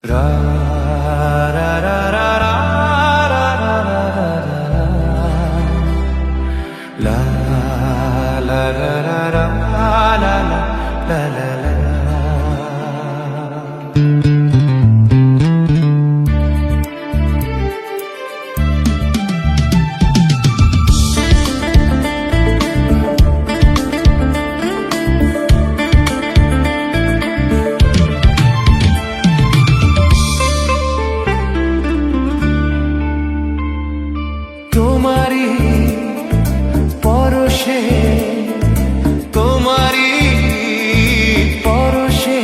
রা রা রা রা রা রা রা রা রা লা লা লা লা লা লা লা লা লা। তোমারি পরশে তোমারি পরশে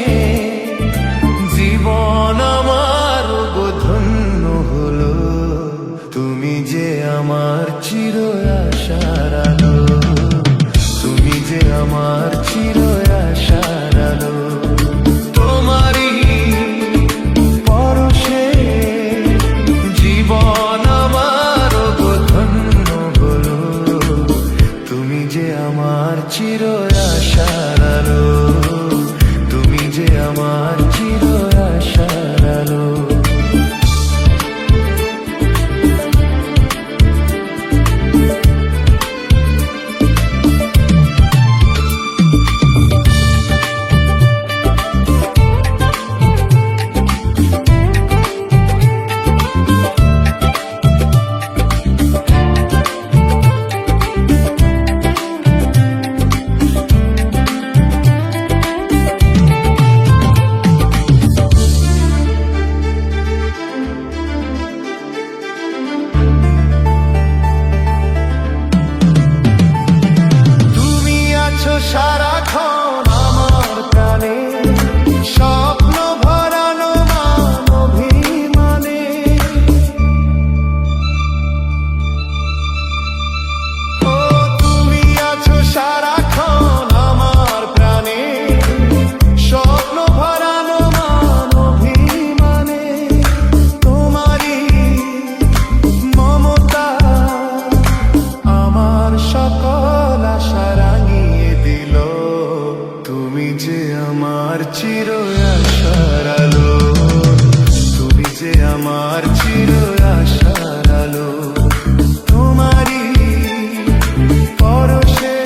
জীবন আমার ধন্য হলো। তুমি যে আমার চির আশার আলো, তুমি যে আমার চির আশার আলো। তোমারি পরশে জীবন আমার চির আশার আলো, তুমি যে আমার চির আশার আলো। সারাক্ষণ আমার প্রাণে স্বপ্ন ভরানো মান অভিমানে। ও তুমি আছো সারাক্ষণ আমার প্রাণে স্বপ্ন ভরানো মান অভিমানে। তোমারই মমতা আমার সকল আশা রাঙিয়ে দিল। তুমি যে আমার চির আশার আলো, তুমি যে আমার চির আশার আলো। তোমারই পরশে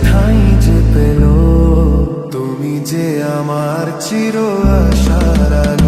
ঠাঁই যে পেল। তুমি যে আমার চির আশার আলো।